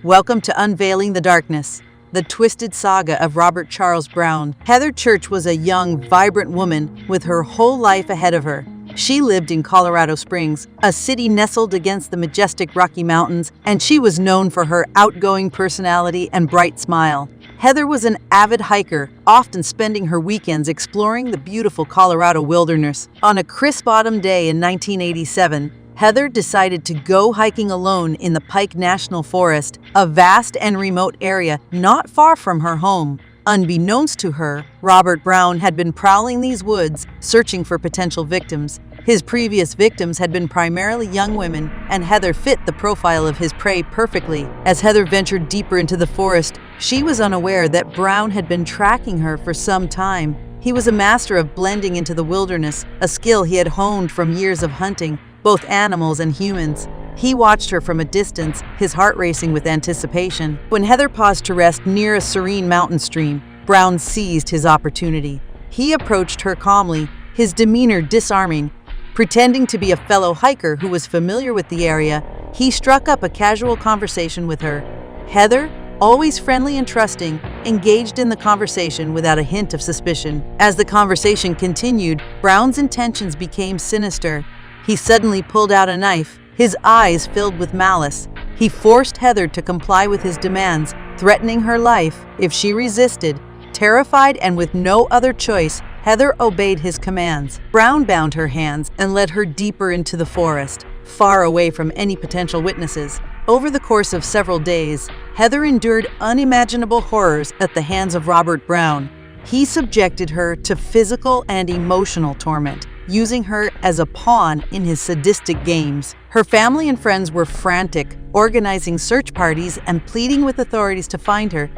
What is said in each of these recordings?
Welcome to Unveiling the Darkness, the twisted saga of Robert Charles Browne. Heather Church was a young, vibrant woman with her whole life ahead of her. She lived in Colorado Springs, a city nestled against the majestic Rocky Mountains, and she was known for her outgoing personality and bright smile. Heather was an avid hiker, often spending her weekends exploring the beautiful Colorado wilderness. On a crisp autumn day in 1987, Heather decided to go hiking alone in the Pike National Forest, a vast and remote area not far from her home. Unbeknownst to her, Robert Browne had been prowling these woods, searching for potential victims. His previous victims had been primarily young women, and Heather fit the profile of his prey perfectly. As Heather ventured deeper into the forest, she was unaware that Browne had been tracking her for some time. He was a master of blending into the wilderness, a skill he had honed from years of hunting, both animals and humans. He watched her from a distance, his heart racing with anticipation. When Heather paused to rest near a serene mountain stream, Browne seized his opportunity. He approached her calmly, his demeanor disarming. Pretending to be a fellow hiker who was familiar with the area, he struck up a casual conversation with her. Heather, always friendly and trusting, engaged in the conversation without a hint of suspicion. As the conversation continued, Browne's intentions became sinister. He suddenly pulled out a knife, his eyes filled with malice. He forced Heather to comply with his demands, threatening her life if she resisted. Terrified and with no other choice, Heather obeyed his commands. Browne bound her hands and led her deeper into the forest, far away from any potential witnesses. Over the course of several days, Heather endured unimaginable horrors at the hands of Robert Browne. He subjected her to physical and emotional torment, using her as a pawn in his sadistic games. Her family and friends were frantic, organizing search parties and pleading with authorities to find her.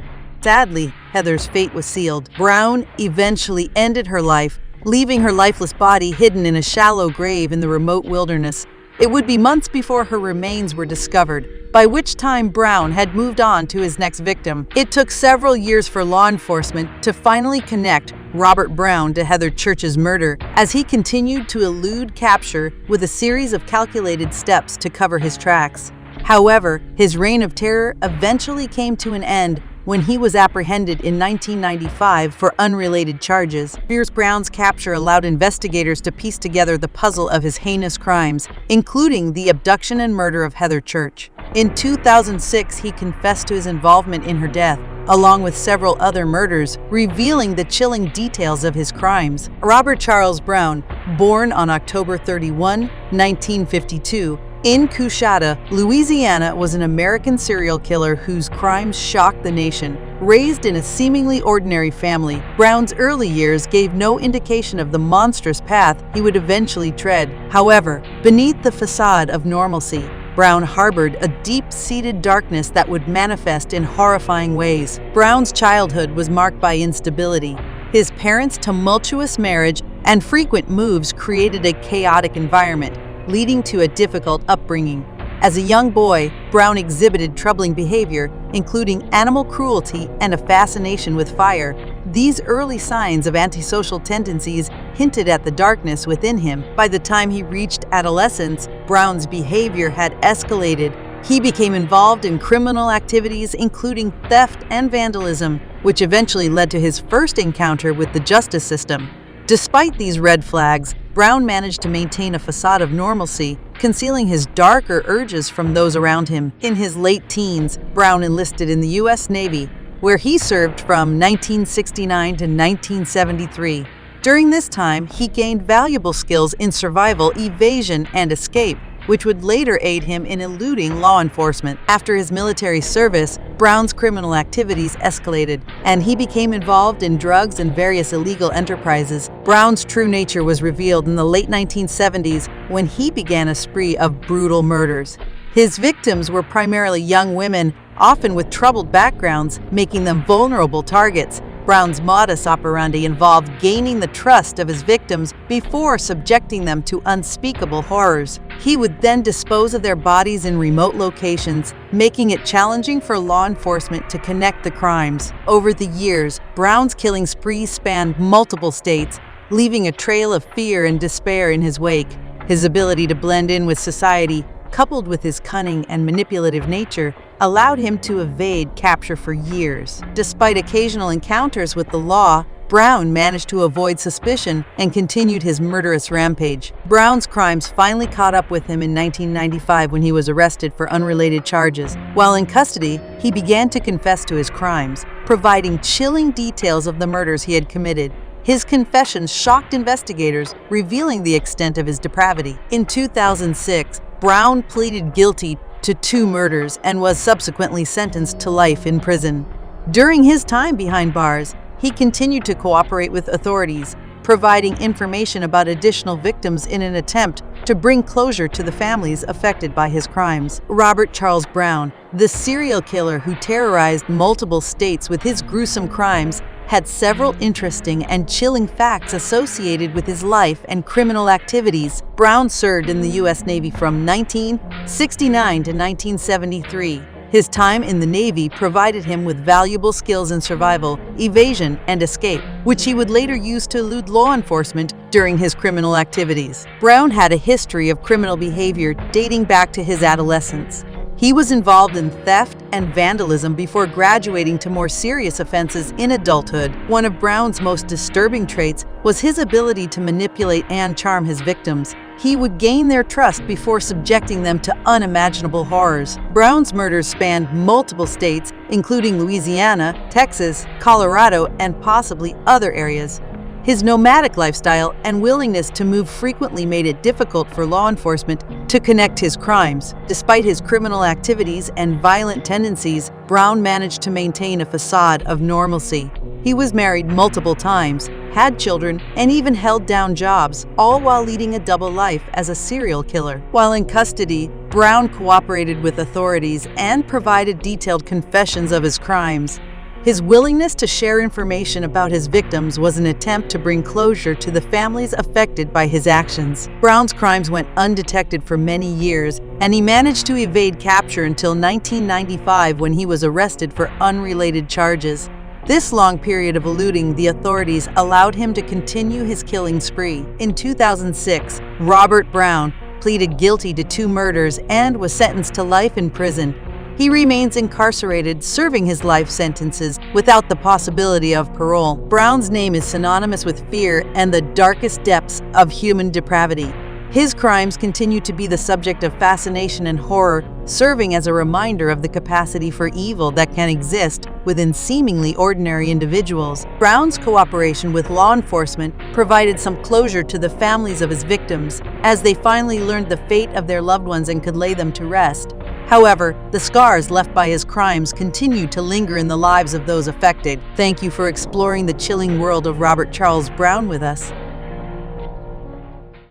Sadly, Heather's fate was sealed. Browne eventually ended her life, leaving her lifeless body hidden in a shallow grave in the remote wilderness. It would be months before her remains were discovered, by which time Browne had moved on to his next victim. It took several years for law enforcement to finally connect Robert Browne to Heather Church's murder, as he continued to elude capture with a series of calculated steps to cover his tracks. However, his reign of terror eventually came to an end when he was apprehended in 1995 for unrelated charges. Browne's capture allowed investigators to piece together the puzzle of his heinous crimes, including the abduction and murder of Heather Church. In 2006, he confessed to his involvement in her death, along with several other murders, revealing the chilling details of his crimes. Robert Charles Browne, born on October 31, 1952, in Coushatta, Louisiana, was an American serial killer whose crimes shocked the nation. Raised in a seemingly ordinary family, Browne's early years gave no indication of the monstrous path he would eventually tread. However, beneath the facade of normalcy, Browne harbored a deep-seated darkness that would manifest in horrifying ways. Browne's childhood was marked by instability. His parents' tumultuous marriage and frequent moves created a chaotic environment, leading to a difficult upbringing. As a young boy, Browne exhibited troubling behavior, including animal cruelty and a fascination with fire. These early signs of antisocial tendencies hinted at the darkness within him. By the time he reached adolescence, Browne's behavior had escalated. He became involved in criminal activities, including theft and vandalism, which eventually led to his first encounter with the justice system. Despite these red flags, Browne managed to maintain a facade of normalcy, concealing his darker urges from those around him. In his late teens, Browne enlisted in the U.S. Navy, where he served from 1969 to 1973. During this time, he gained valuable skills in survival, evasion, and escape, which would later aid him in eluding law enforcement. After his military service, Browne's criminal activities escalated, and he became involved in drugs and various illegal enterprises. Browne's true nature was revealed in the late 1970s when he began a spree of brutal murders. His victims were primarily young women, often with troubled backgrounds, making them vulnerable targets. Browne's modus operandi involved gaining the trust of his victims before subjecting them to unspeakable horrors. He would then dispose of their bodies in remote locations, making it challenging for law enforcement to connect the crimes. Over the years, Browne's killing sprees spanned multiple states, leaving a trail of fear and despair in his wake. His ability to blend in with society, coupled with his cunning and manipulative nature, allowed him to evade capture for years. Despite occasional encounters with the law, Browne managed to avoid suspicion and continued his murderous rampage. Browne's crimes finally caught up with him in 1995 when he was arrested for unrelated charges. While in custody, he began to confess to his crimes, providing chilling details of the murders he had committed. His confessions shocked investigators, revealing the extent of his depravity. In 2006, Browne pleaded guilty to 2 murders and was subsequently sentenced to life in prison. During his time behind bars, he continued to cooperate with authorities, providing information about additional victims in an attempt to bring closure to the families affected by his crimes. Robert Charles Browne, the serial killer who terrorized multiple states with his gruesome crimes, had several interesting and chilling facts associated with his life and criminal activities. Browne served in the U.S. Navy from 1969 to 1973. His time in the Navy provided him with valuable skills in survival, evasion, and escape, which he would later use to elude law enforcement during his criminal activities. Browne had a history of criminal behavior dating back to his adolescence. He was involved in theft and vandalism before graduating to more serious offenses in adulthood. One of Browne's most disturbing traits was his ability to manipulate and charm his victims. He would gain their trust before subjecting them to unimaginable horrors. Browne's murders spanned multiple states, including Louisiana, Texas, Colorado, and possibly other areas. His nomadic lifestyle and willingness to move frequently made it difficult for law enforcement to connect his crimes. Despite his criminal activities and violent tendencies, Browne managed to maintain a facade of normalcy. He was married multiple times, had children, and even held down jobs, all while leading a double life as a serial killer. While in custody, Browne cooperated with authorities and provided detailed confessions of his crimes. His willingness to share information about his victims was an attempt to bring closure to the families affected by his actions. Browne's crimes went undetected for many years, and he managed to evade capture until 1995 when he was arrested for unrelated charges. This long period of eluding the authorities allowed him to continue his killing spree. In 2006, Robert Browne pleaded guilty to 2 murders and was sentenced to life in prison. He remains incarcerated, serving his life sentences without the possibility of parole. Browne's name is synonymous with fear and the darkest depths of human depravity. His crimes continue to be the subject of fascination and horror, serving as a reminder of the capacity for evil that can exist within seemingly ordinary individuals. Browne's cooperation with law enforcement provided some closure to the families of his victims, as they finally learned the fate of their loved ones and could lay them to rest. However, the scars left by his crimes continue to linger in the lives of those affected. Thank you for exploring the chilling world of Robert Charles Browne with us.